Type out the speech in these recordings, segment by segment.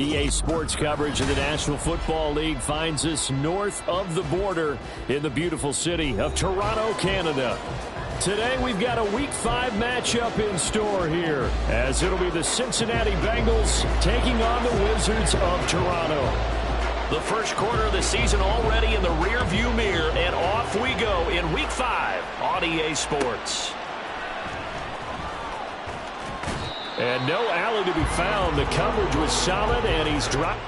EA Sports coverage of the National Football League finds us north of the border in the beautiful city of Toronto, Canada. Today we've got a Week 5 matchup in store here, as it'll be the Cincinnati Bengals taking on the Wizards of Toronto. The first quarter of the season already in the rear-view mirror, and off we go in Week 5 on EA Sports. And no Allen to be found. The coverage was solid, and he's dropped.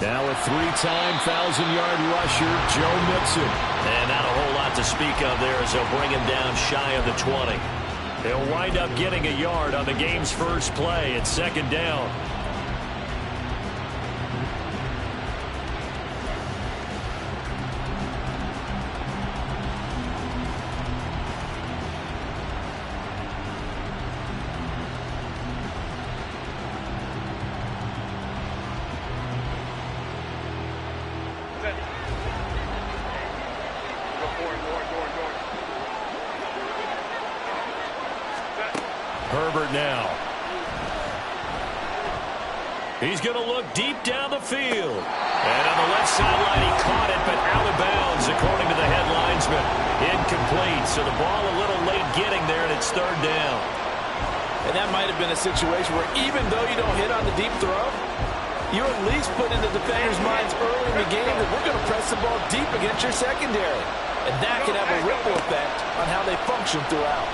Now a three-time 1,000-yard rusher, Joe Mixon. And not a whole lot to speak of there as they'll bring him down shy of the 20. He'll wind up getting a yard on the game's first play at second down. Herbert now. He's going to look deep down the field. And on the left sideline, he caught it, but out of bounds, according to the head linesman. Incomplete, so the ball a little late getting there, and it's third down. And that might have been a situation where even though you don't hit on the deep throw, you at least put in the defenders' minds early in the game that we're going to press the ball deep against your secondary. And that can have a ripple effect on how they function throughout.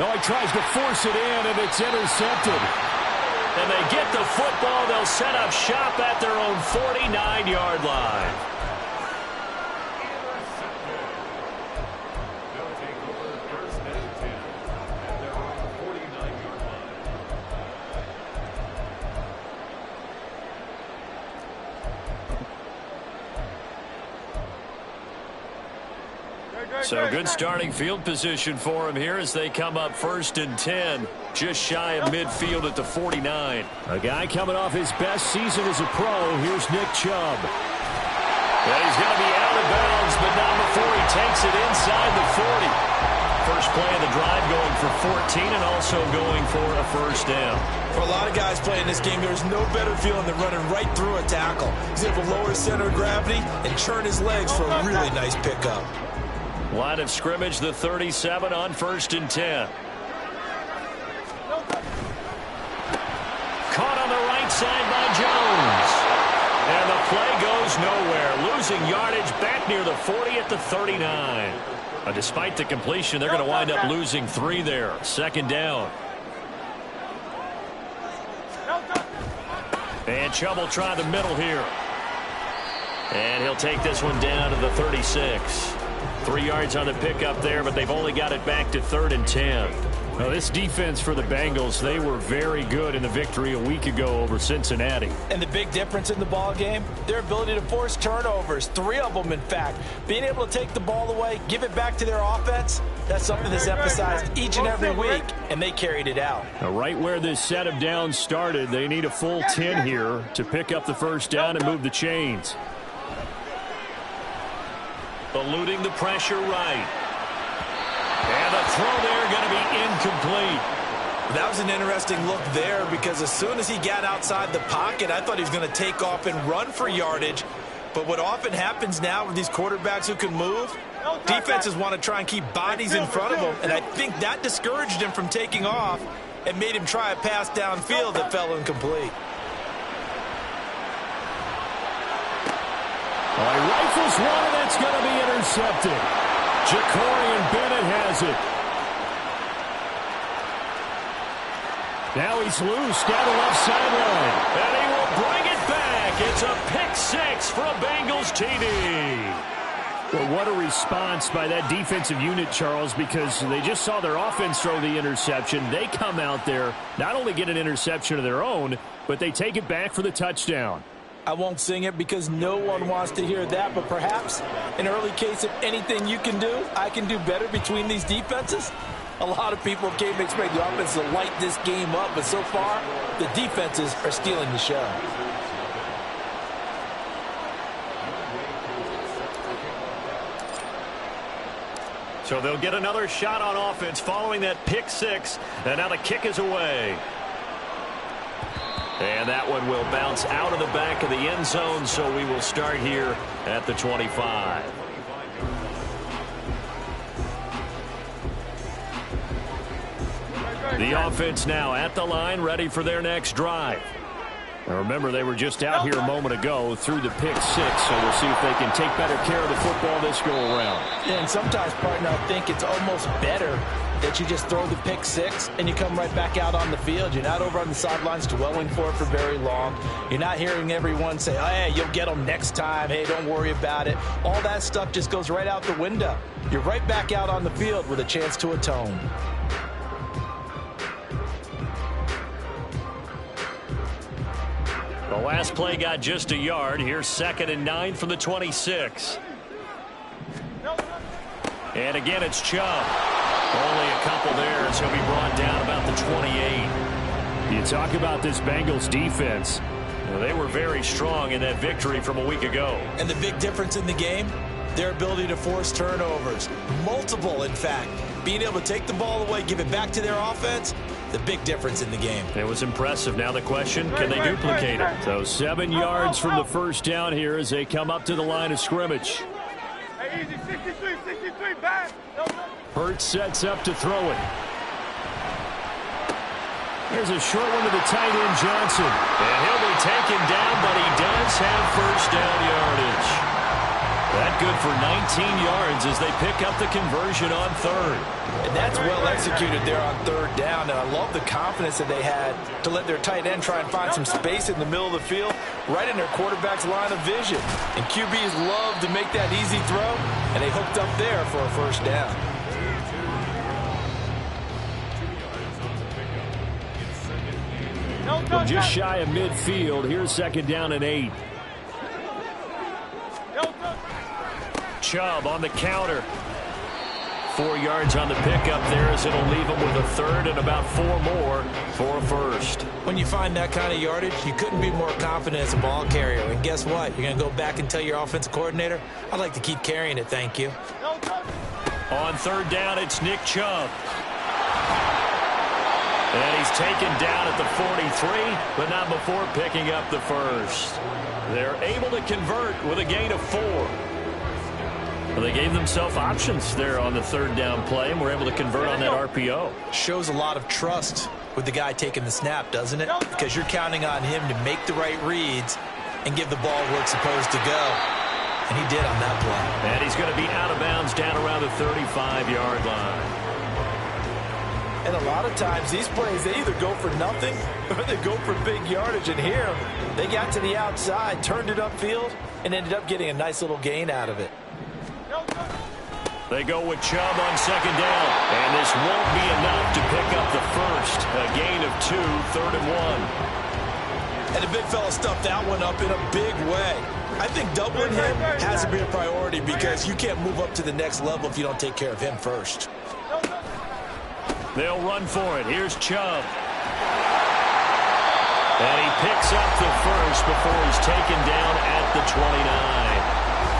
Oh, he tries to force it in, and it's intercepted. And they get the football. They'll set up shop at their own 49-yard line. So good starting field position for him here as they come up 1st and 10. Just shy of midfield at the 49. A guy coming off his best season as a pro. Here's Nick Chubb. And he's going to be out of bounds, but not before he takes it inside the 40. First play of the drive going for 14 and also going for a first down. For a lot of guys playing this game, there's no better feeling than running right through a tackle. He's able to lower his center of gravity and churn his legs for a really nice pickup. Line of scrimmage, the 37 on 1st and 10. Caught on the right side by Jones. And the play goes nowhere. Losing yardage back near the 40 at the 39. Despite the completion, they're going to wind up losing 3 there. Second down. And Chubb will try the middle here. And he'll take this one down to the 36. 3 yards on the pickup there, but they've only got it back to 3rd and 10. Now, this defense for the Bengals, they were very good in the victory a week ago over Cincinnati. And the big difference in the ball game, their ability to force turnovers, 3 of them, in fact. Being able to take the ball away, give it back to their offense, that's something that's emphasized each and every week, and they carried it out. Now, right where this set of downs started, they need a full 10 here to pick up the first down and move the chains. eluding the pressure right. And the throw there going to be incomplete. That was an interesting look there because as soon as he got outside the pocket, I thought he was going to take off and run for yardage. But what often happens now with these quarterbacks who can move, defenses want to try and keep bodies in front of them. And I think that discouraged him from taking off and made him try a pass downfield that fell incomplete. Well, he rifles one, and it's going to be intercepted. Jacorian Bennett has it. Now he's loose down the left sideline. And he will bring it back. It's a pick six for a Bengals TD. Well, what a response by that defensive unit, Charles, because they just saw their offense throw the interception. They come out there, not only get an interception of their own, but they take it back for the touchdown. I won't sing it because no one wants to hear that, but perhaps an early case of anything you can do, I can do better between these defenses. A lot of people came to expect the offense to light this game up, but so far, the defenses are stealing the show. So they'll get another shot on offense following that pick six, and now the kick is away. And that one will bounce out of the back of the end zone, so we will start here at the 25. The offense now at the line, ready for their next drive. Now remember, they were just out here a moment ago through the pick six, so we'll see if they can take better care of the football this go around. Yeah, and sometimes, partner, I think it's almost better that you just throw the pick six and you come right back out on the field. You're not over on the sidelines dwelling for it for very long. You're not hearing everyone say, oh, hey, you'll get them next time. Hey, don't worry about it. All that stuff just goes right out the window. You're right back out on the field with a chance to atone. The last play got just a yard. Here's 2nd and 9 from the 26. And again, it's Chubb. Only a couple there as he'll be brought down about the 28. You talk about this Bengals defense. Well, they were very strong in that victory from a week ago. And the big difference in the game, their ability to force turnovers. Multiple, in fact. Being able to take the ball away, give it back to their offense, the big difference in the game. It was impressive. Now the question, can they duplicate it? So 7 yards from the first down here as they come up to the line of scrimmage. Hey, easy, 63, back. Hurts sets up to throw it. There's a short one to the tight end, Johnson. And he'll be taken down, but he does have first down yardage. That good for 19 yards as they pick up the conversion on third. And that's well executed there on third down. And I love the confidence that they had to let their tight end try and find some space in the middle of the field, right in their quarterback's line of vision. And QBs love to make that easy throw, and they hooked up there for a first down. From just shy of midfield, here's 2nd down and 8. Chubb on the counter. 4 yards on the pickup there as it'll leave him with a third and about 4 more for a first. When you find that kind of yardage, you couldn't be more confident as a ball carrier. And guess what? You're going to go back and tell your offensive coordinator, I'd like to keep carrying it, thank you. On third down, it's Nick Chubb. And he's taken down at the 43, but not before picking up the first. They're able to convert with a gain of 4. Well, they gave themselves options there on the third down play, and were able to convert on that RPO. Shows a lot of trust with the guy taking the snap, doesn't it? Because you're counting on him to make the right reads and give the ball where it's supposed to go. And he did on that play. And he's going to be out of bounds down around the 35-yard line. And a lot of times these plays, they either go for nothing or they go for big yardage. And here, they got to the outside, turned it upfield, and ended up getting a nice little gain out of it. They go with Chubb on 2nd down. And this won't be enough to pick up the first. A gain of 2, 3rd and 1. And the big fella stuffed that one up in a big way. I think doubling him has to be a priority because you can't move up to the next level if you don't take care of him first. They'll run for it. Here's Chubb. And he picks up the first before he's taken down at the 29.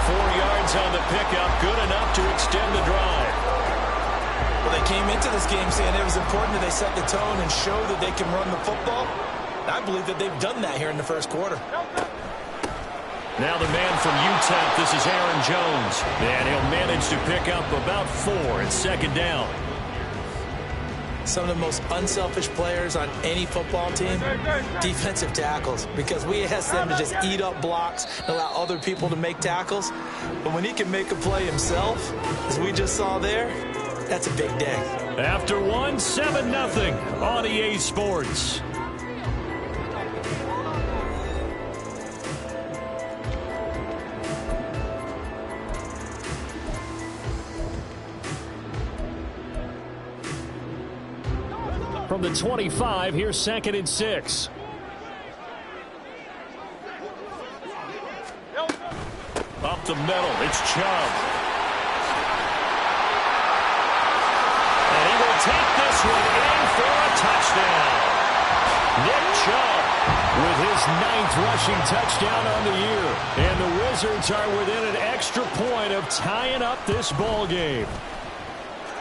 4 yards on the pickup, good enough to extend the drive. Well, they came into this game saying it was important that they set the tone and show that they can run the football. And I believe that they've done that here in the first quarter. Now the man from UTEP, this is Aaron Jones. And he'll manage to pick up about 4 at second down. Some of the most unselfish players on any football team, defensive tackles, because we ask them to just eat up blocks and allow other people to make tackles. But when he can make a play himself, as we just saw there, that's a big day. After 1, 7-0 on EA Sports. From the 25, here's 2nd and 6. Up the middle, it's Chubb. And he will take this one in for a touchdown. Nick Chubb with his 9th rushing touchdown on the year. And the Wizards are within an extra point of tying up this ball game.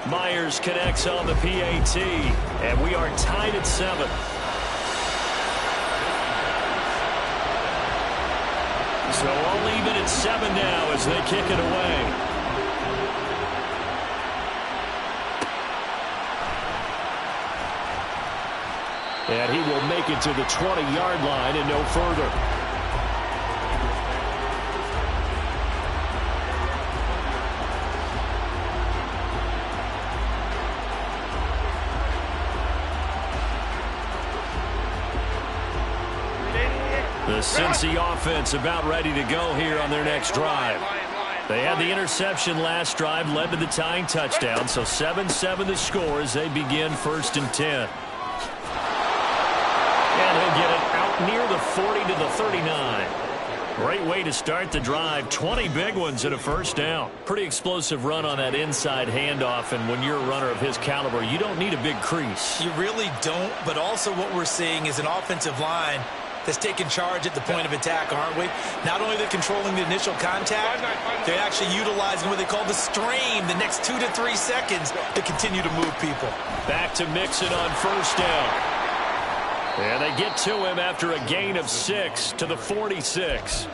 Myers connects on the PAT, and we are tied at 7. So all even at 7 now as they kick it away. And he will make it to the 20-yard line and no further. The Cincy offense about ready to go here on their next drive. They had the interception last drive, led to the tying touchdown, so 7-7 the score as they begin 1st and 10. And he'll get it out near the 40 to the 39. Great way to start the drive. 20 big ones and a first down. Pretty explosive run on that inside handoff, and when you're a runner of his caliber, you don't need a big crease. You really don't, but also what we're seeing is an offensive line that's taking charge at the point of attack, aren't we? Not only are they controlling the initial contact, they're actually utilizing what they call the stream, the next 2 to 3 seconds to continue to move people. Back to Mixon on first down. And they get to him after a gain of 6 to the 46.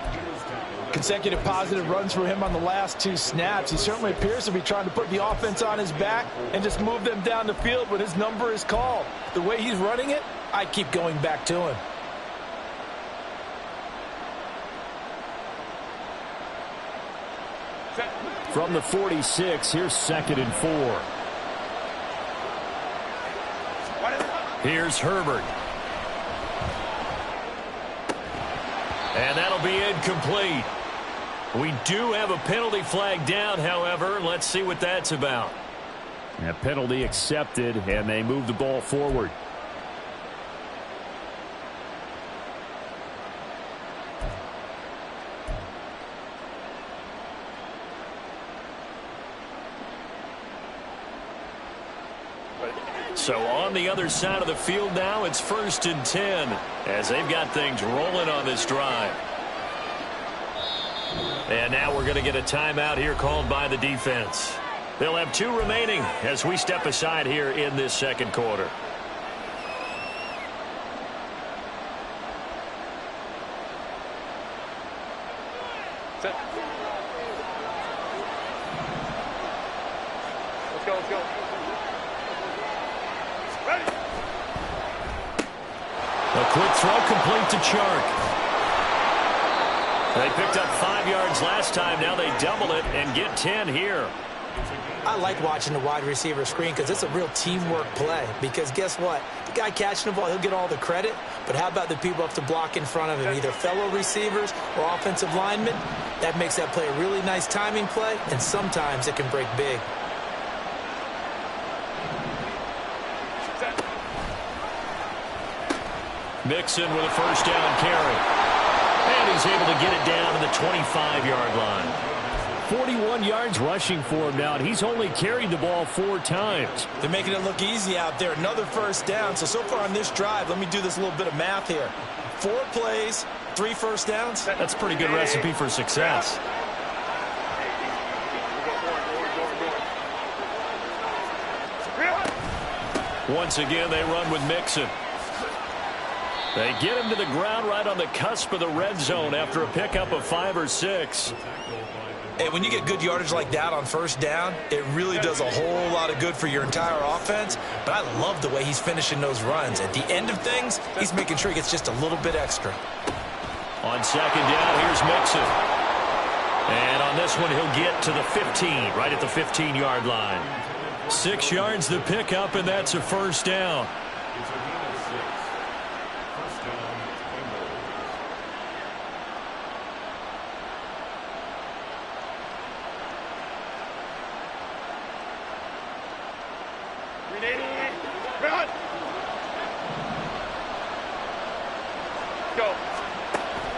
Consecutive positive runs for him on the last 2 snaps. He certainly appears to be trying to put the offense on his back and just move them down the field when his number is called. The way he's running it, I keep going back to him. From the 46, here's 2nd and 4. Here's Herbert. And that'll be incomplete. We do have a penalty flag down, however. Let's see what that's about. A penalty accepted, and they move the ball forward. So on the other side of the field now, it's 1st and 10 as they've got things rolling on this drive. And now we're going to get a timeout here called by the defense. They'll have 2 remaining as we step aside here in this second quarter. Set. Let's go, let's go. Ready. A quick throw complete to Chark. They picked up 5 yards last time. Now they double it and get 10 here. I like watching the wide receiver screen because it's a real teamwork play. Because guess what? The guy catching the ball, he'll get all the credit. But how about the people up to block in front of him, either fellow receivers or offensive linemen? That makes that play a really nice timing play, and sometimes it can break big. Mixon with a first down carry. And he's able to get it down to the 25-yard line. 41 yards rushing for him now, and he's only carried the ball 4 times. They're making it look easy out there. Another first down. So far on this drive, let me do this little bit of math here. 4 plays, 3 first downs. That's a pretty good recipe for success. Once again, they run with Mixon. They get him to the ground right on the cusp of the red zone after a pickup of 5 or 6. And when you get good yardage like that on first down, it really does a whole lot of good for your entire offense. But I love the way he's finishing those runs. At the end of things, he's making sure he gets just a little bit extra. On second down, here's Mixon. And on this one, he'll get to the 15, right at the 15-yard line. 6 yards the pickup, and that's a first down.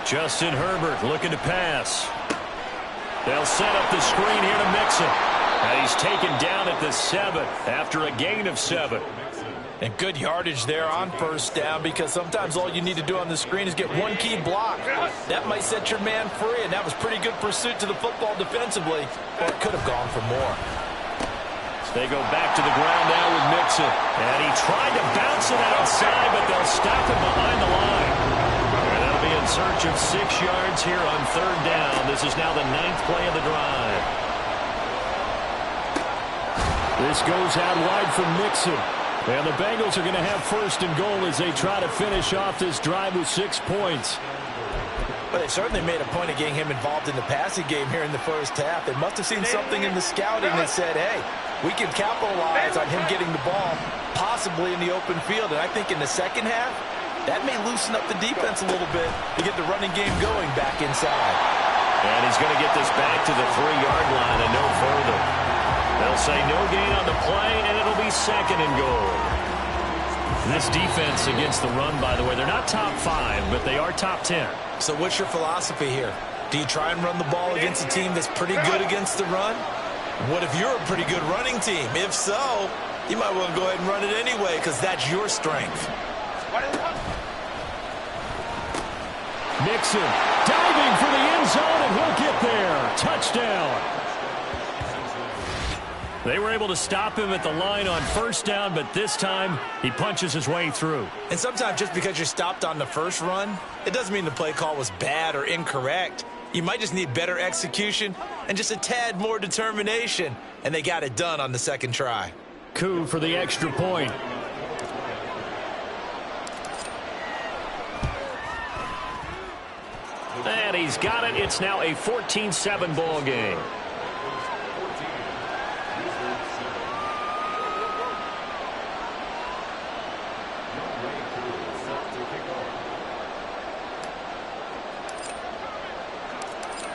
Justin Herbert looking to pass. They'll set up the screen here to Mixon. And he's taken down at the 7 after a gain of 7. And good yardage there on first down, because sometimes all you need to do on the screen is get one key block. That might set your man free, and that was pretty good pursuit to the football defensively. Or it could have gone for more. They go back to the ground now with Mixon. And he tried to bounce it outside, but they'll stop him behind the line. And that'll be in search of 6 yards here on third down. This is now the 9th play of the drive. This goes out wide from Mixon. And the Bengals are going to have first and goal as they try to finish off this drive with 6 points. But they certainly made a point of getting him involved in the passing game here in the first half. They must have seen something in the scouting that said, hey, we can capitalize on him getting the ball possibly in the open field. And I think in the second half, that may loosen up the defense a little bit to get the running game going back inside. And he's going to get this back to the 3-yard line and no further. They'll say no gain on the play, and it'll be second and goal. This defense against the run, by the way, they're not top 5, but they are top 10. So what's your philosophy here? Do you try and run the ball against a team that's pretty good against the run? What if you're a pretty good running team? If so, you might want to go ahead and run it anyway, because that's your strength. Mixon diving for the end zone, and he'll get there. Touchdown. They were able to stop him at the line on first down, but this time he punches his way through. And sometimes just because you're stopped on the first run, it doesn't mean the play call was bad or incorrect. You might just need better execution and just a tad more determination, and they got it done on the second try. Koo for the extra point. And he's got it. It's now a 14-7 ball game.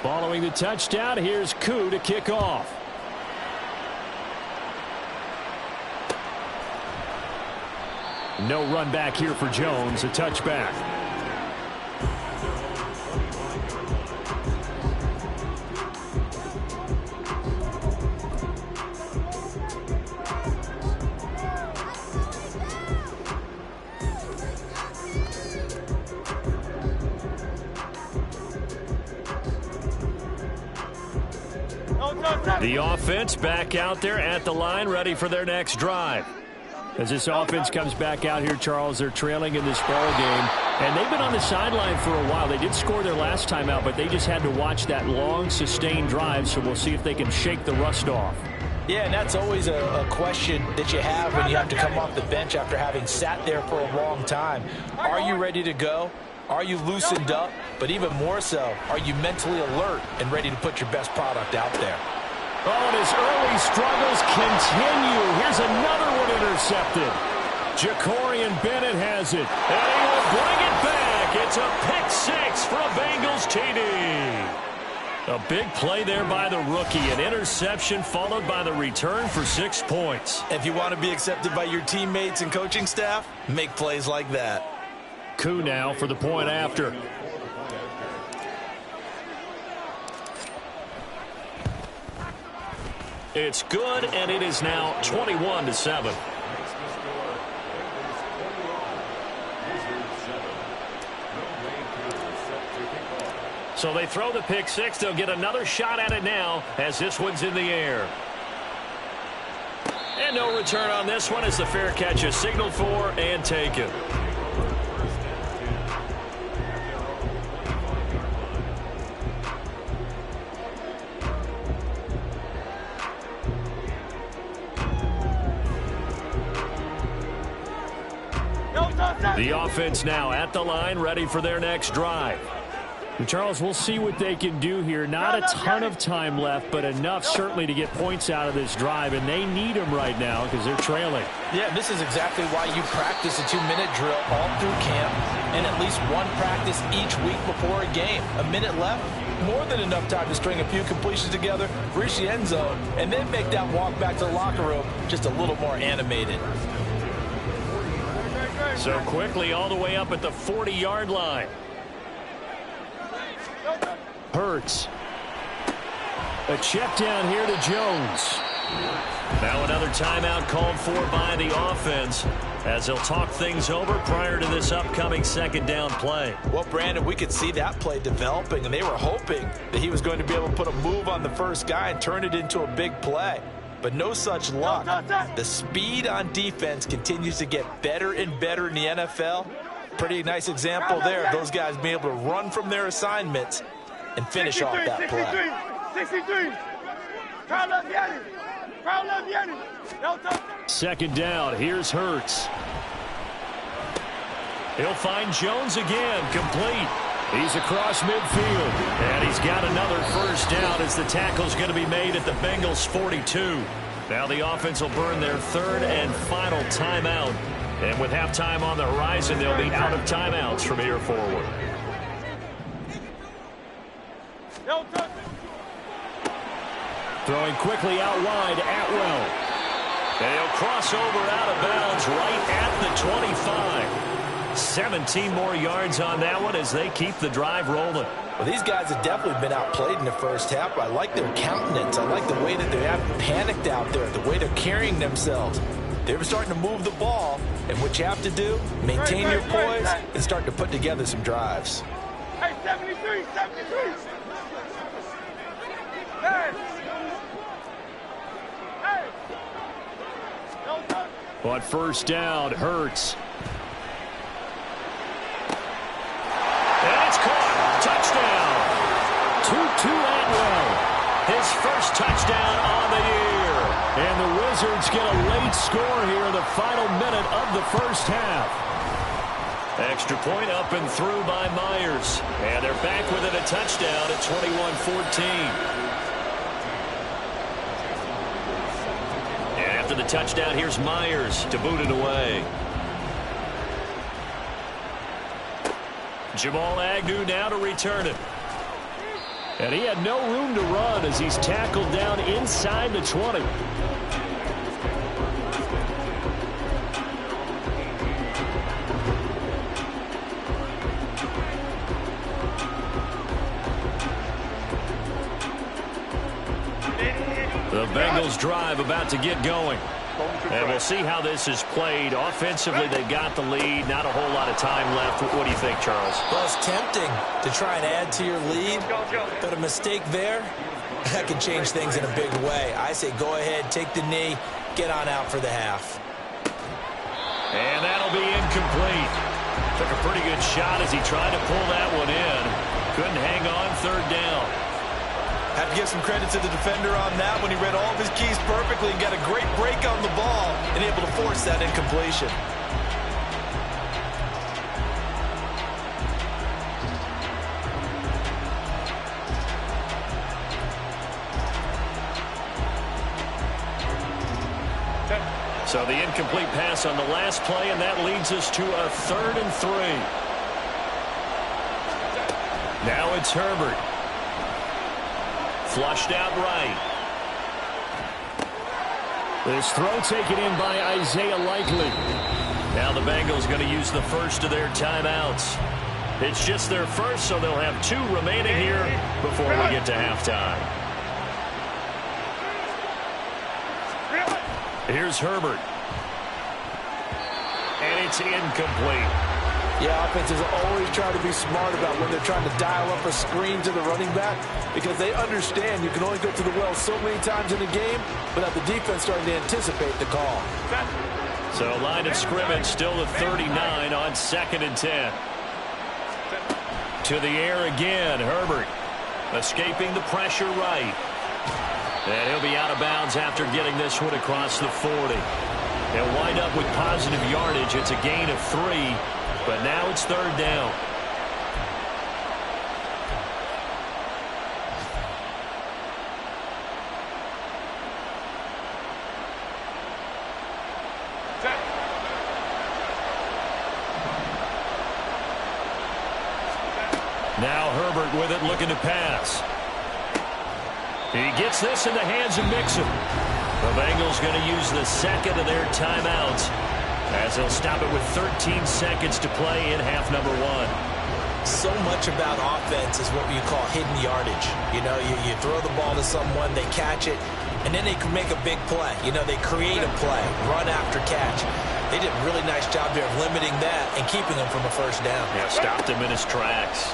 Following the touchdown, here's Koo to kick off. No run back here for Jones, a touchback. The offense back out there at the line, ready for their next drive. As this offense comes back out here, Charles, they're trailing in this ball game. And they've been on the sideline for a while. They did score their last time out, but they just had to watch that long, sustained drive, so we'll see if they can shake the rust off. Yeah, and that's always a question that you have when you have to come off the bench after having sat there for a long time. Are you ready to go? Are you loosened up? But even more so, are you mentally alert and ready to put your best product out there? Oh, and his early struggles continue. Here's another one intercepted. Jacorian Bennett has it, and he will bring it back. It's a pick 6 for a Bengals TD. A big play there by the rookie. An interception followed by the return for 6 points. If you want to be accepted by your teammates and coaching staff, make plays like that. Koo now for the point after. It's good, and it is now 21-7. So they throw the pick 6. They'll get another shot at it now as this one's in the air. And no return on this one as the fair catch is signaled for and taken. The offense now at the line, ready for their next drive. And Charles, we'll see what they can do here. Not a ton of time left, but enough certainly to get points out of this drive, and they need them right now because they're trailing. Yeah, this is exactly why you practice a 2-minute drill all through camp and at least one practice each week before a game. A minute left, more than enough time to string a few completions together, reach the end zone, and then make that walk back to the locker room just a little more animated. So quickly all the way up at the 40-yard line. Hurts. A check down here to Jones. Now another timeout called for by the offense as they'll talk things over prior to this upcoming second down play. Well, Brandon, we could see that play developing, and they were hoping that he was going to be able to put a move on the first guy and turn it into a big play. But no such luck. The speed on defense continues to get better and better in the NFL. Pretty nice example there of those guys being able to run from their assignments and finish off that play. 63. Second down. Here's Hurts. He'll find Jones again, complete. He's across midfield. And he's got another first down as the tackle's going to be made at the Bengals' 42. Now the offense will burn their third and final timeout. And with halftime on the horizon, they'll be out of timeouts from here forward. Throwing quickly out wide, Atwell. And he'll cross over out of bounds right at the 25. 17 more yards on that one as they keep the drive rolling. Well, these guys have definitely been outplayed in the first half. I like their countenance. I like the way that they haven't panicked out there, the way they're carrying themselves. They're starting to move the ball, and what you have to do, maintain your poise and start to put together some drives. Hey, 73, 73. Hey. Hey. On first down, Hurts. And it's caught. Touchdown. Tutu Atwell. His first touchdown on the year. And the Wizards get a late score here in the final minute of the first half. Extra point up and through by Myers. And they're back within a touchdown at 21-14. And after the touchdown, here's Myers to boot it away. Jamal Agnew now to return it. And he had no room to run as he's tackled down inside the 20. The Bengals drive about to get going. And we'll see how this is played. Offensively, they got the lead. Not a whole lot of time left. What do you think, Charles? Well, it's tempting to try and add to your lead, but a mistake there, that can change things in a big way. I say go ahead, take the knee, get on out for the half. And that'll be incomplete. Took a pretty good shot as he tried to pull that one in. Couldn't hang on third down. Have to give some credit to the defender on that when he read all of his keys perfectly and got a great break on the ball and able to force that incompletion. So the incomplete pass on the last play, and that leads us to a 3rd and 3. Now it's Herbert. Flushed out right. This throw taken in by Isaiah Likely. Now the Bengals going to use the first of their timeouts. It's just their first, so they'll have 2 remaining here before we get to halftime. Here's Herbert. And it's incomplete. Yeah, offenses always try to be smart about when they're trying to dial up a screen to the running back because they understand you can only go to the well so many times in a game without the defense starting to anticipate the call. So line of scrimmage still at 39 on 2nd and 10. To the air again, Herbert. Escaping the pressure right. And he'll be out of bounds after getting this one across the 40. They'll wind up with positive yardage. It's a gain of 3, but now it's 3rd down. Now Herbert with it, looking to pass. He gets this in the hands of Mixon. The Bengals going to use the second of their timeouts as they'll stop it with 13 seconds to play in half number 1. So much about offense is what you call hidden yardage. You know, you throw the ball to someone, they catch it, and then they can make a big play. You know, they create a play, run after catch. They did a really nice job there of limiting that and keeping him from a first down. Yeah, stopped him in his tracks.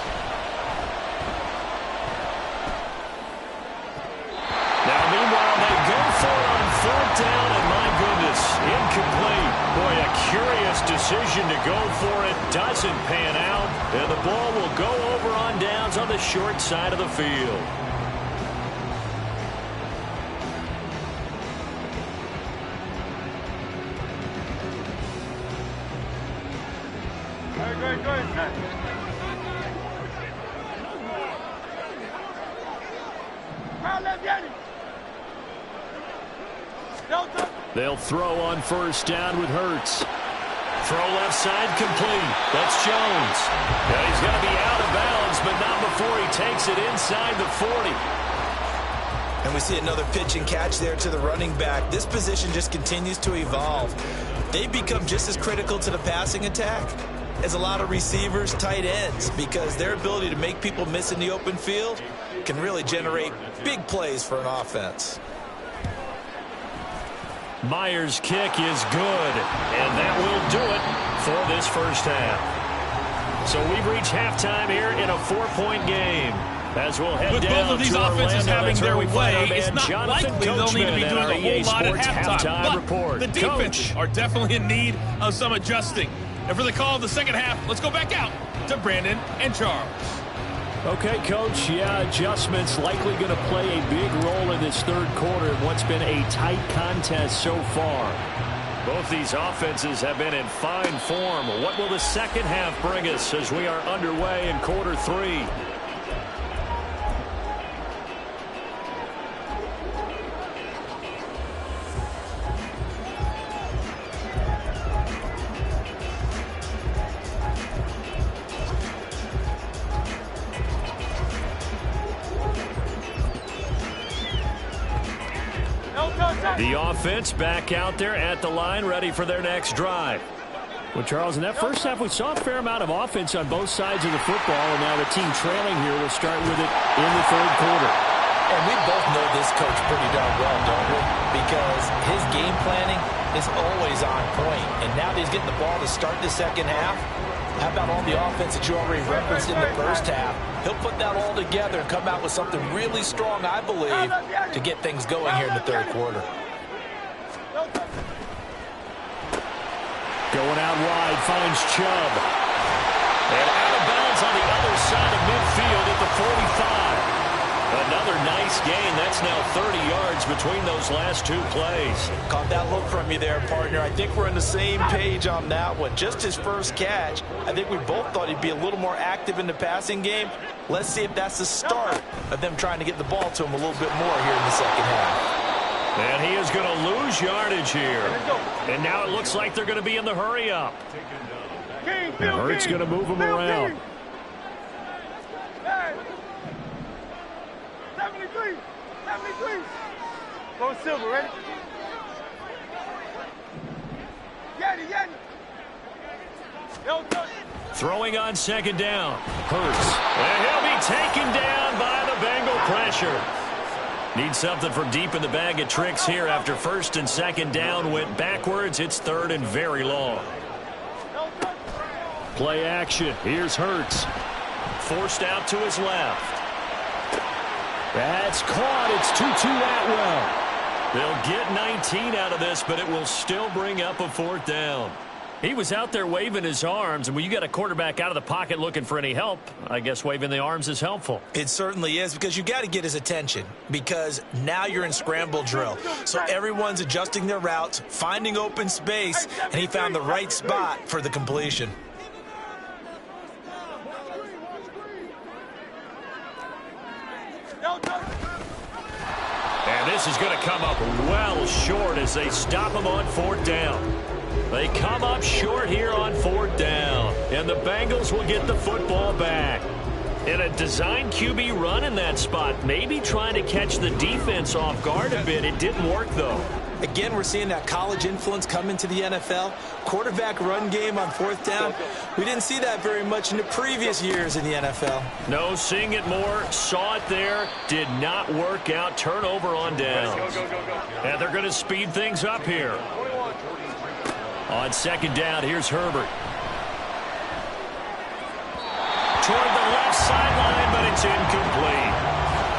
Now, meanwhile, they go for it on 4th down, and my goodness, incomplete. Boy, a curious decision to go for it. Doesn't pan out, and the ball will go over on downs on the short side of the field. They'll throw on 1st down with Hurts. Throw left side complete. That's Jones. Now he's going to be out of bounds, but not before he takes it inside the 40. And we see another pitch and catch there to the running back. This position just continues to evolve. They become just as critical to the passing attack as a lot of receivers, tight ends, because their ability to make people miss in the open field can really generate big plays for an offense. Myers' kick is good, and that will do it for this first half. So we've reached halftime here in a 4-point game. As we'll head with down both of these to offenses Orlando, having their way, it's not Jonathan likely they'll need to be doing a whole lot at halftime. But report. The defenses are definitely in need of some adjusting. And for the call of the second half, let's go back out to Brandon and Charles. Okay, Coach, yeah, adjustments likely going to play a big role in this 3rd quarter in what's been a tight contest so far. Both these offenses have been in fine form. What will the second half bring us as we are underway in quarter 3? The offense back out there at the line, ready for their next drive. Well, Charles, in that first half, we saw a fair amount of offense on both sides of the football, and now the team trailing here will start with it in the 3rd quarter. And we both know this coach pretty darn well, don't we? Because his game planning is always on point. And now that he's getting the ball to start the second half, how about all the offense that you already referenced in the first half? He'll put that all together and come out with something really strong, I believe, to get things going here in the 3rd quarter. Going out wide, finds Chubb. And out of bounds on the other side of midfield at the 45. Another nice gain. That's now 30 yards between those last 2 plays. Caught that look from you there, partner. I think we're on the same page on that one. Just his first catch. I think we both thought he'd be a little more active in the passing game. Let's see if that's the start of them trying to get the ball to him a little bit more here in the second half. And he is going to lose yardage here. And now it looks like they're going to be in the hurry-up. And Hurts going to move him around. 73. Go Silver, ready? Yeti. Throwing on 2nd down. Hurts. And he'll be taken down by the Bengal pressure. Need something from deep in the bag of tricks here after 1st and 2nd down went backwards. It's 3rd and very long. Play action. Here's Hurts. Forced out to his left. That's caught. It's Tutu Atwell. They'll get 19 out of this, but it will still bring up a 4th down. He was out there waving his arms, and when you got a quarterback out of the pocket looking for any help, I guess waving the arms is helpful. It certainly is, because you got to get his attention, because now you're in scramble drill. So everyone's adjusting their routes, finding open space, and he found the right spot for the completion. And this is going to come up well short as they stop him on 4th down. They come up short here on 4th down, and the Bengals will get the football back. In a design QB run in that spot, maybe trying to catch the defense off guard a bit. It didn't work, though. Again, we're seeing that college influence come into the NFL. Quarterback run game on 4th down. We didn't see that very much in the previous years in the NFL. No, seeing it more, saw it there, did not work out. Turnover on downs. And they're going to speed things up here. On 2nd down, here's Herbert. Toward the left sideline, but it's incomplete.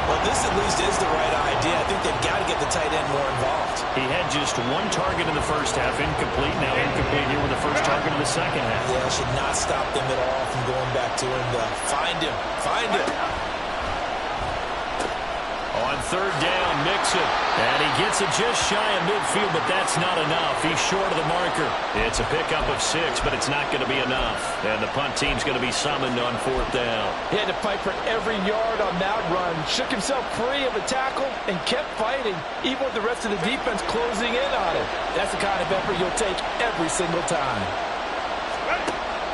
Well, this at least is the right idea. I think they've got to get the tight end more involved. He had just 1 target in the first half, incomplete. Now incomplete here with the first target in the second half. Yeah, it should not stop them at all from going back to him to find him. Find him. On 3rd down, Mixon. And he gets it just shy of midfield, but that's not enough. He's short of the marker. It's a pickup of 6, but it's not going to be enough. And the punt team's going to be summoned on 4th down. He had to fight for every yard on that run. Shook himself free of a tackle and kept fighting, even with the rest of the defense closing in on him. That's the kind of effort you'll take every single time.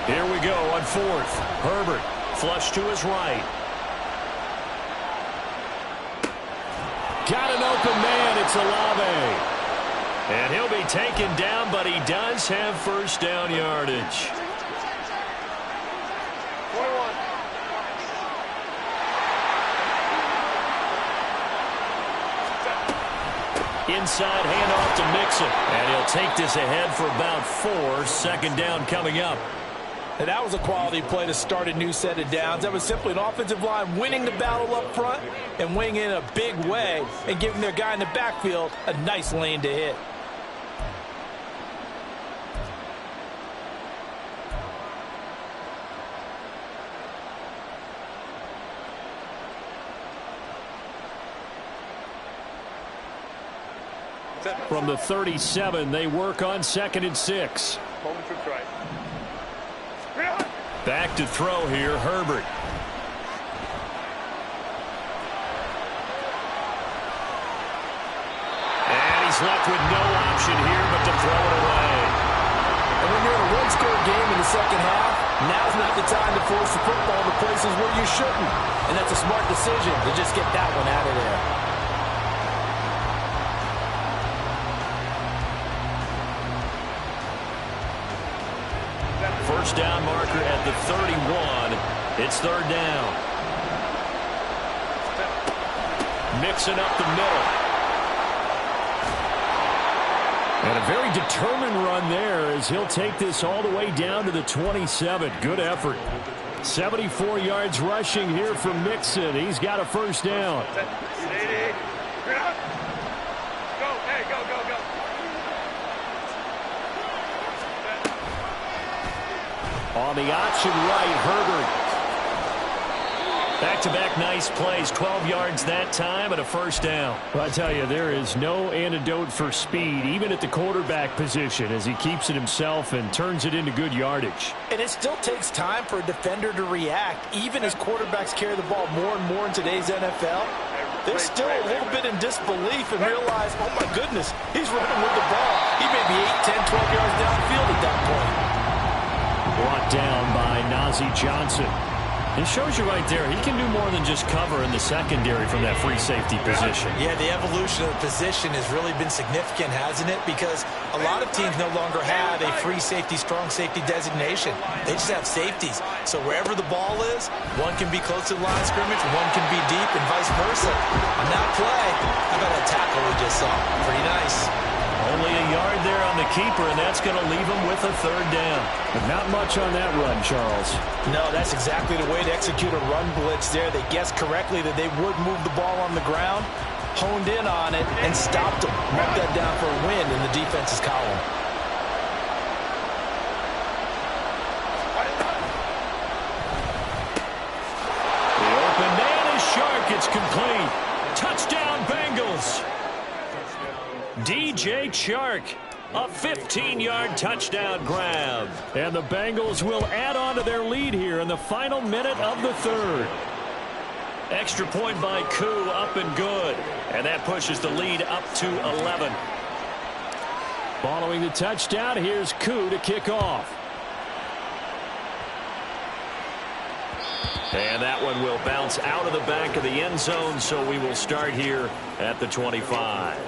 Here we go on 4th. Herbert, flush to his right. Got an open man. It's Olave. And he'll be taken down, but he does have first down yardage. 21. Inside handoff to Mixon. And he'll take this ahead for about 4. 2nd down coming up. And that was a quality play to start a new set of downs. That was simply an offensive line winning the battle up front and winning in a big way and giving their guy in the backfield a nice lane to hit. From the 37, they work on 2nd and 6. Moment to try. Back to throw here, Herbert. And he's left with no option here but to throw it away. And when you're in a one-score game in the second half, now's not the time to force the football to places where you shouldn't. And that's a smart decision to just get that one out of there. First down marker at the 31. It's 3rd down. Mixing up the middle. And a very determined run there as he'll take this all the way down to the 27. Good effort. 74 yards rushing here from Mixon. He's got a first down. On the option right, Herbert. Back-to-back nice plays, 12 yards that time and a first down. Well, I tell you, there is no antidote for speed, even at the quarterback position, as he keeps it himself and turns it into good yardage. And it still takes time for a defender to react, even as quarterbacks carry the ball more and more in today's NFL. They're still a little bit in disbelief and realize, oh my goodness, he's running with the ball. He may be 8, 10, 12 yards downfield at that point. Brought down by Najee Johnson. It shows you right there, he can do more than just cover in the secondary from that free safety position. Yeah, the evolution of the position has really been significant, hasn't it? Because a lot of teams no longer have a free safety, strong safety designation. They just have safeties. So wherever the ball is, one can be close to the line of scrimmage, one can be deep, and vice versa. On that play, how about that tackle we just saw? Pretty nice. Only a yard there on the keeper, and that's going to leave him with a third down. But not much on that run, Charles. No, that's exactly the way to execute a run blitz there. They guessed correctly that they would move the ball on the ground, honed in on it, and stopped them. Marked that down for a win in the defense's column. The open man is Chark. It's complete. Touchdown, Bengals. DJ Chark, a 15-yard touchdown grab. And the Bengals will add on to their lead here in the final minute of the third. Extra point by Koo, up and good. And that pushes the lead up to 11. Following the touchdown, here's Koo to kick off. And that one will bounce out of the back of the end zone, so we will start here at the 25.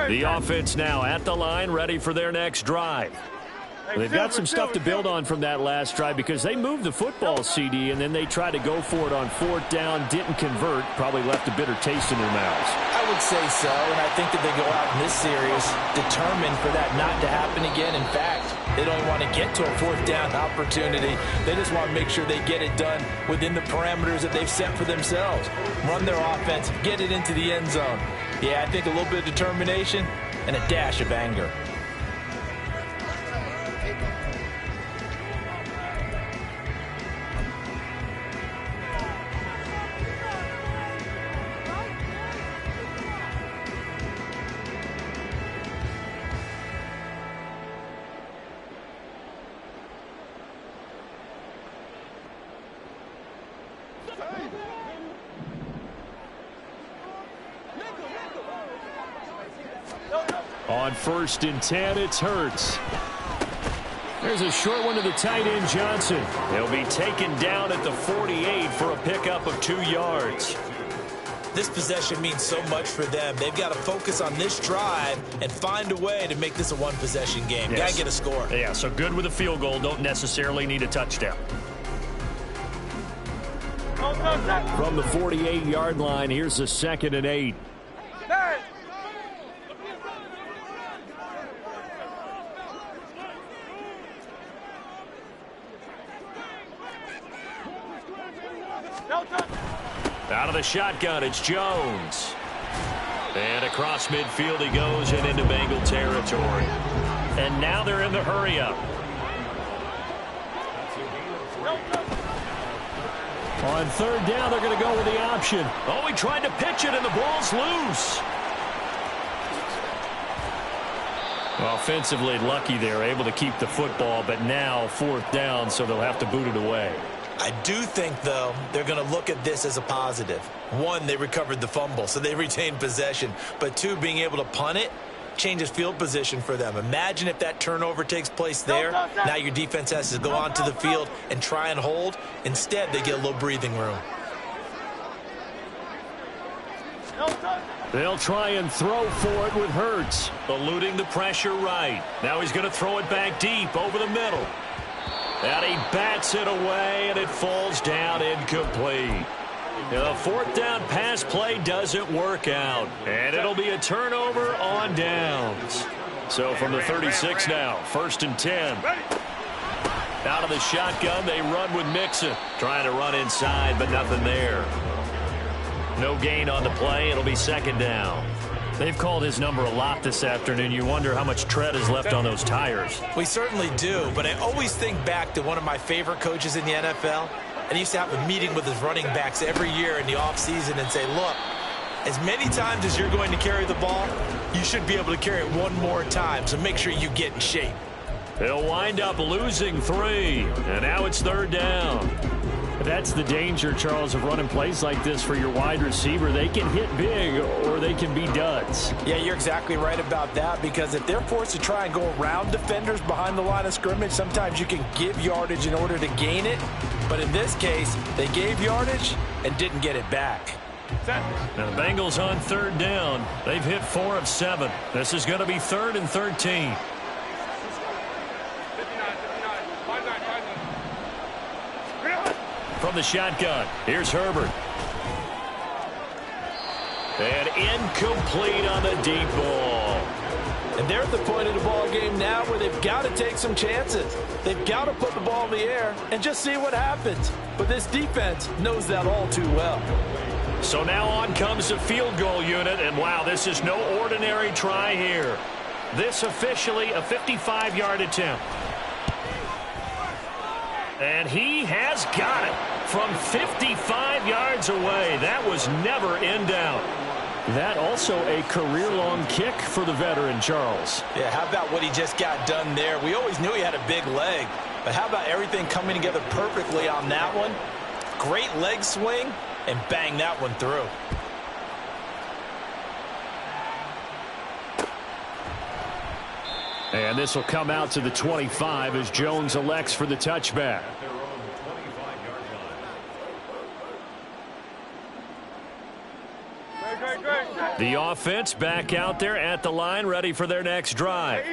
The offense now at the line, ready for their next drive. They've got some stuff to build on from that last drive because they moved the football, CD, and then they tried to go for it on fourth down, didn't convert, probably left a bitter taste in their mouths. I would say so, and I think that they go out in this series determined for that not to happen again. In fact, they don't even want to get to a fourth down opportunity. They just want to make sure they get it done within the parameters that they've set for themselves. Run their offense, get it into the end zone. Yeah, I think a little bit of determination and a dash of anger. On 1st and 10, it's Hurts. There's a short one to the tight end, Johnson. He'll be taken down at the 48 for a pickup of 2 yards. This possession means so much for them. They've got to focus on this drive and find a way to make this a one-possession game. Yes. Got to get a score. Yeah, so good with a field goal. Don't necessarily need a touchdown. From the 48-yard line, here's a 2nd and 8. Out of the shotgun, it's Jones. And across midfield he goes and into Bengal territory. And now they're in the hurry-up. On 3rd down, they're going to go with the option. Oh, he tried to pitch it, and the ball's loose. Offensively lucky they're able to keep the football, but now 4th down, so they'll have to boot it away. I do think, though, they're going to look at this as a positive. 1, they recovered the fumble, so they retained possession. But 2, being able to punt it changes field position for them. Imagine if that turnover takes place there. Now your defense has to go onto the field and try and hold. Instead, they get a little breathing room. They'll try and throw for it with Hurts. Eluding the pressure right. Now he's going to throw it back deep over the middle. And he bats it away, and it falls down incomplete. The 4th down pass play doesn't work out, and it'll be a turnover on downs. So from the 36 now, 1st and 10. Out of the shotgun, they run with Mixon. Trying to run inside, but nothing there. No gain on the play. It'll be 2nd down. They've called his number a lot this afternoon. You wonder how much tread is left on those tires. We certainly do, but I always think back to one of my favorite coaches in the NFL. And he used to have a meeting with his running backs every year in the offseason and say, look, as many times as you're going to carry the ball, you should be able to carry it one more time, so make sure you get in shape. He'll wind up losing 3, and now it's 3rd down. That's the danger, Charles, of running plays like this for your wide receiver. They can hit big or they can be duds. Yeah, you're exactly right about that, because if they're forced to try and go around defenders behind the line of scrimmage, sometimes you can give yardage in order to gain it. But in this case, they gave yardage and didn't get it back. Now the Bengals on third down. They've hit 4 of 7. This is going to be 3rd and 13. From the shotgun, here's Herbert. And incomplete on the deep ball. And they're at the point of the ball game now where they've got to take some chances. They've got to put the ball in the air and just see what happens. But this defense knows that all too well. So now on comes the field goal unit, and wow, this is no ordinary try here. This officially a 55-yard attempt. And he has got it from 55 yards away. That was never in doubt. That also a career-long kick for the veteran, Charles. Yeah, how about what he just got done there? We always knew he had a big leg, but how about everything coming together perfectly on that one? Great leg swing, and bang that one through. And this will come out to the 25 as Jones elects for the touchback. The offense back out there at the line, ready for their next drive.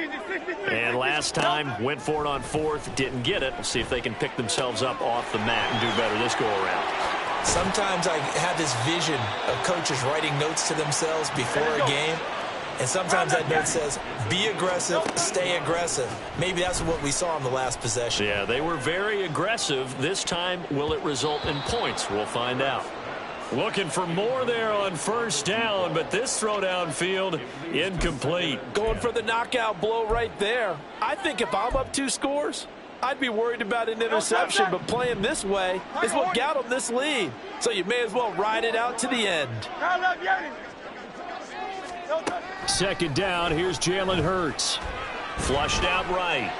And last time, went for it on 4th, didn't get it. We'll see if they can pick themselves up off the mat and do better this go-around. Sometimes I have this vision of coaches writing notes to themselves before a game. And sometimes that note says, be aggressive, stay aggressive. Maybe that's what we saw in the last possession. Yeah, they were very aggressive. This time, will it result in points? We'll find out. Looking for more there on first down, but this throw downfield, incomplete. Going for the knockout blow right there. I think if I'm up 2 scores, I'd be worried about an interception, but playing this way is what got them this lead. So you may as well ride it out to the end. Second down, here's Jalen Hurts. Flushed out right.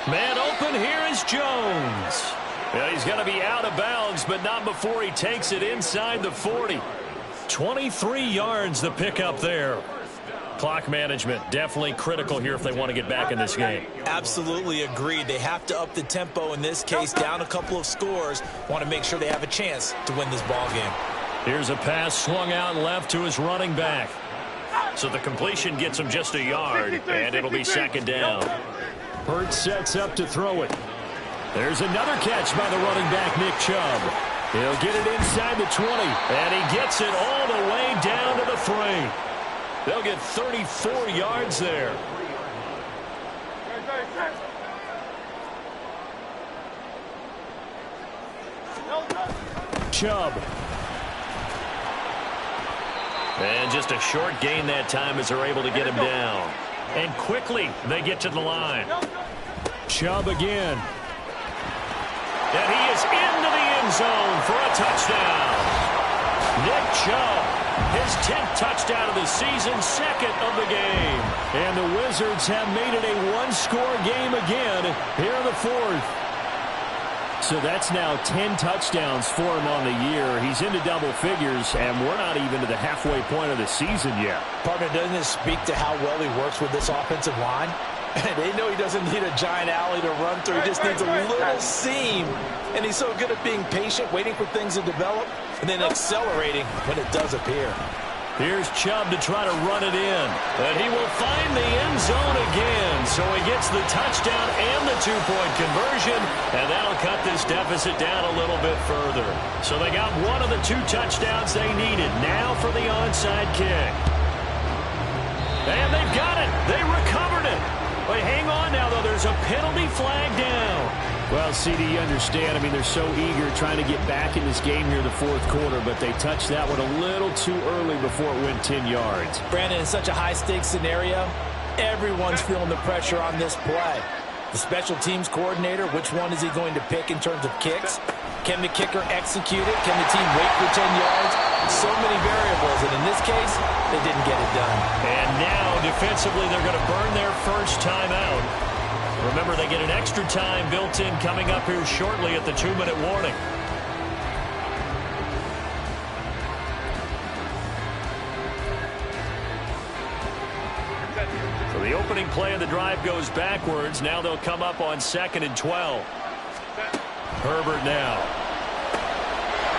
Man open, here is Jones. Yeah, he's going to be out of bounds, but not before he takes it inside the 40. 23 yards the pickup there. Clock management definitely critical here if they want to get back in this game. Absolutely agreed. They have to up the tempo in this case, down a couple of scores. Want to make sure they have a chance to win this ball game. Here's a pass swung out left to his running back. So the completion gets him just a yard, and it'll be second down. Hurts sets up to throw it. There's another catch by the running back, Nick Chubb. He'll get it inside the 20, and he gets it all the way down to the 3. They'll get 34 yards there. Chubb. And just a short gain that time as they're able to get him down. And quickly they get to the line. Chubb again. And he is into the end zone for a touchdown. Nick Chubb, his 10th touchdown of the season, 2nd of the game. And the Wizards have made it a 1-score game again here in the 4th. So that's now 10 touchdowns for him on the year. He's into double figures, and we're not even to the halfway point of the season yet. Partner, doesn't it speak to how well he works with this offensive line? They know he doesn't need a giant alley to run through. He just needs a little seam. And he's so good at being patient, waiting for things to develop, and then accelerating when it does appear. Here's Chubb to try to run it in. And he will find the end zone again. So he gets the touchdown and the 2-point conversion. And that'll cut this deficit down a little bit further. So they got one of the 2 touchdowns they needed. Now for the onside kick. And they've got it. They recovered it. But hang on now, though. There's a penalty flag down. Well, CD, you understand. I mean, they're so eager trying to get back in this game here in the 4th quarter, but they touched that one a little too early before it went 10 yards. Brandon, in such a high-stakes scenario, everyone's feeling the pressure on this play. The special teams coordinator, which one is he going to pick in terms of kicks? Can the kicker execute it? Can the team wait for 10 yards? So many variables, and in this case, they didn't get it done. And now, defensively, they're going to burn their first timeout. Remember, they get an extra time built in coming up here shortly at the 2-minute warning. So the opening play of the drive goes backwards. Now they'll come up on 2nd and 12. Herbert now.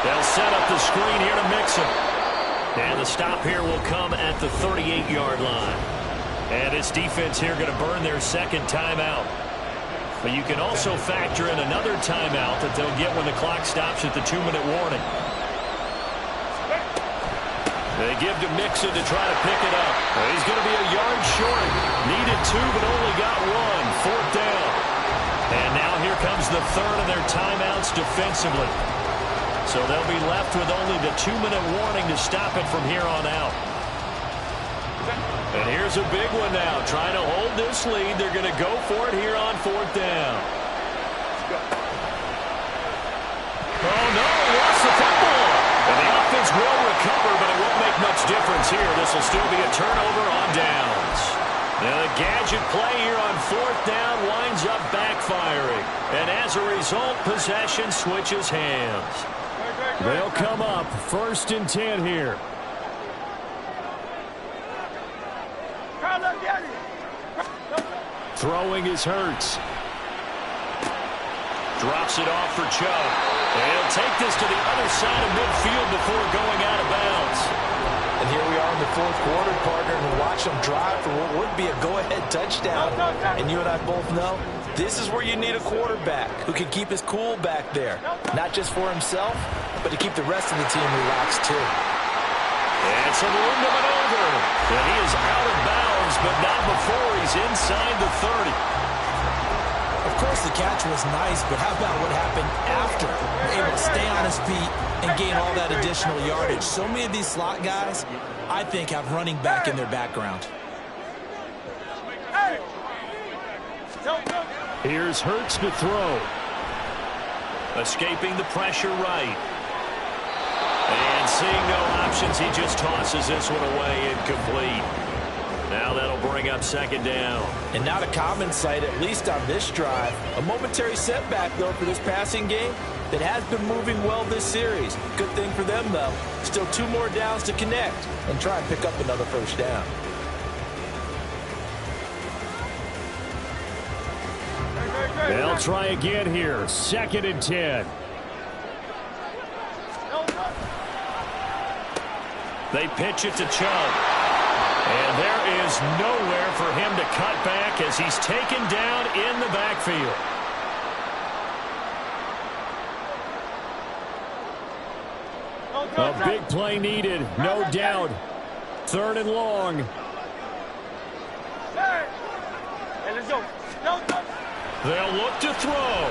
They'll set up the screen here to Mixon. And the stop here will come at the 38-yard line. And this defense here going to burn their second timeout. But you can also factor in another timeout that they'll get when the clock stops at the 2-minute warning. They give to Mixon to try to pick it up. He's going to be a yard short. Needed 2, but only got 1. 4th down. And now here comes the third of their timeouts defensively. So they'll be left with only the 2-minute warning to stop it from here on out. And here's a big one now. Trying to hold this lead. They're going to go for it here on 4th down. Oh, no. Lost the football. And the offense will recover, but it won't make much difference here. This will still be a turnover on downs. Now the gadget play here on 4th down winds up backfiring. And as a result, possession switches hands. They'll come up 1st and 10 here. Throwing is Hurts. Drops it off for Chubb. And he'll take this to the other side of midfield before going out of bounds. And here we are in the 4th quarter, partner, and watch them drive for what would be a go-ahead touchdown. And you and I both know this is where you need a quarterback who can keep his cool back there. Not just for himself, but to keep the rest of the team relaxed too. And some room to maneuver. And he is out of bounds, but not before he's inside the 30. Of course, the catch was nice, but how about what happened after? Able to stay on his feet and gain all that additional yardage. So many of these slot guys, I think, have running back in their background. Here's Hurts to throw. Escaping the pressure right. And seeing no options, he just tosses this one away incomplete. Now that'll bring up 2nd down. And not a common sight, at least on this drive. A momentary setback, though, for this passing game that has been moving well this series. Good thing for them, though. Still 2 more downs to connect and try and pick up another 1st down. They'll try again here. 2nd and 10. They pitch it to Chubb. And there is nowhere for him to cut back as he's taken down in the backfield. A big play needed, no doubt. 3rd and long. They'll look to throw.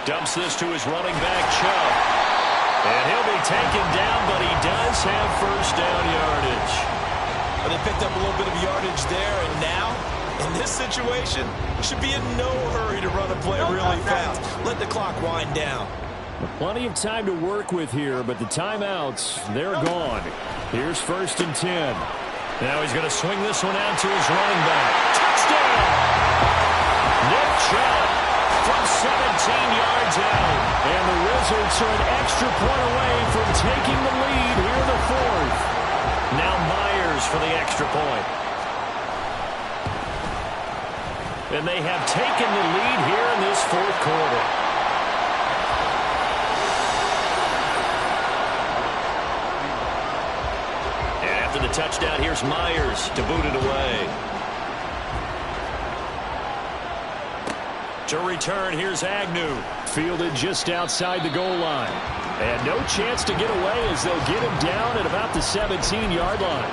Dumps this to his running back, Chubb. And he'll be taken down, but he does have 1st down yardage. But they picked up a little bit of yardage there, and now, in this situation, should be in no hurry to run a play really fast. Let the clock wind down. Plenty of time to work with here, but the timeouts, they're gone. Here's 1st and 10. Now he's going to swing this one out to his running back. Touchdown! Nick Chubb from 17 yards out. And the Wizards are an extra point away from taking the lead here in the 4th. Now Myers for the extra point. And they have taken the lead here in this 4th quarter. And after the touchdown, here's Myers to boot it away. To return, here's Agnew. Fielded just outside the goal line. And no chance to get away as they'll get him down at about the 17-yard line.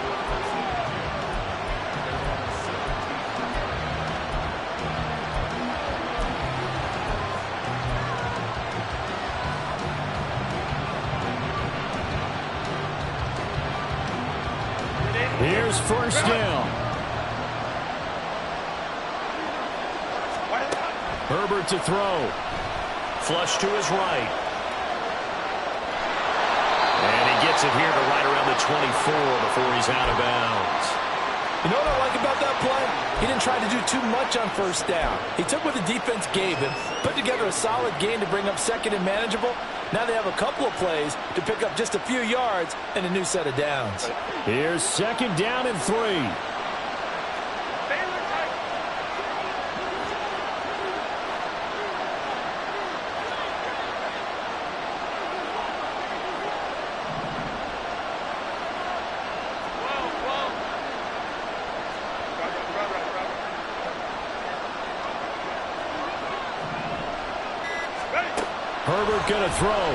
Here's 1st down. Herbert to throw. Flush to his right. And he gets it here to right around the 24 before he's out of bounds. You know what I like about that play? He didn't try to do too much on 1st down. He took what the defense gave him, put together a solid game to bring up 2nd and manageable. Now they have a couple of plays to pick up just a few yards and a new set of downs. Here's 2nd down and 3. Herbert going to throw.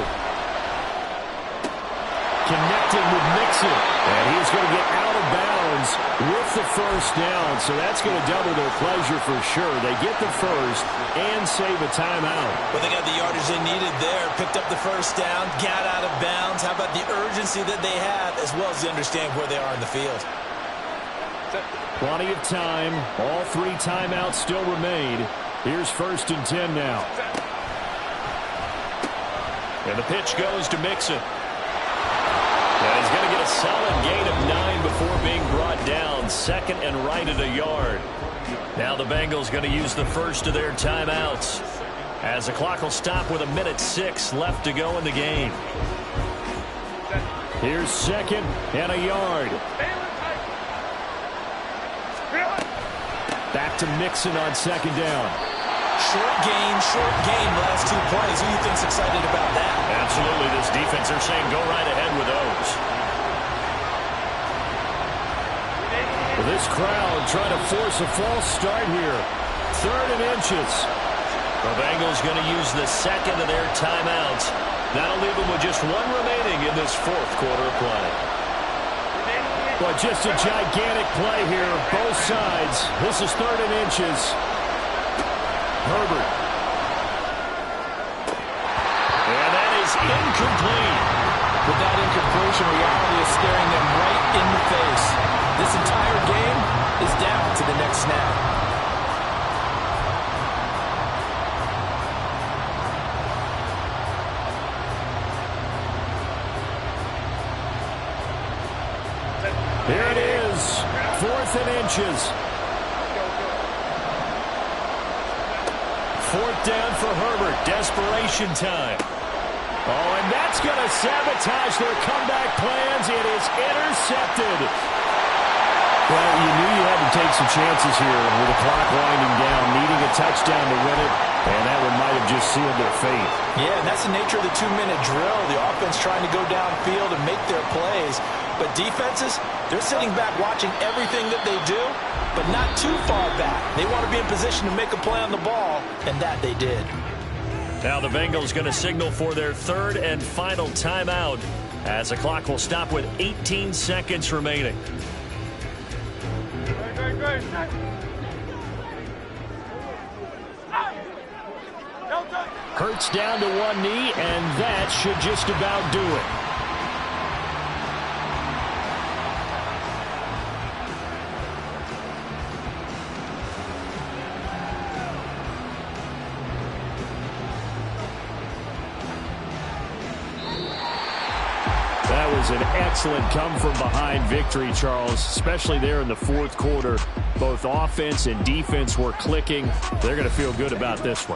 Connecting with Mixon. And he's going to get out of bounds with the first down. So that's going to double their pleasure for sure. They get the first and save a timeout. Well, they got the yardage they needed there. Picked up the first down, got out of bounds. How about the urgency that they have, as well as they understand where they are in the field? Plenty of time. All 3 timeouts still remain. Here's 1st and 10 now. And the pitch goes to Mixon. And he's going to get a solid gain of 9 before being brought down. 2nd and right at a yard. Now the Bengals going to use the first of their timeouts, as the clock will stop with 1:06 left to go in the game. Here's 2nd and a yard. Back to Mixon on 2nd down. Short game, last 2 plays. Who do you think's excited about that? Absolutely. This defense, they're saying go right ahead with those. Well, this crowd trying to force a false start here. 3rd and inches. The Bengals going to use the 2nd of their timeouts. That'll leave them with just 1 remaining in this 4th quarter of play. Well, just a gigantic play here, both sides. This is 3rd and inches. Herbert. And that is incomplete. With that incompletion, reality is staring them right in the face. This entire game is down to the next snap. Here it is, 4th and inches. 4th down for Herbert. Desperation time. Oh, and that's going to sabotage their comeback plans. It is intercepted. Well, you knew you had to take some chances here with the clock winding down, needing a touchdown to win it, and that one might have just sealed their fate. Yeah, and that's the nature of the 2-minute drill. The offense trying to go downfield and make their plays. But defenses, they're sitting back watching everything that they do, but not too far back. They want to be in position to make a play on the ball, and that they did. Now the Bengals going to signal for their 3rd and final timeout, as the clock will stop with 18 seconds remaining. Hurts down to 1 knee, and that should just about do it. That was an excellent come-from-behind victory, Charles, especially there in the 4th quarter. Both offense and defense were clicking. They're going to feel good about this one.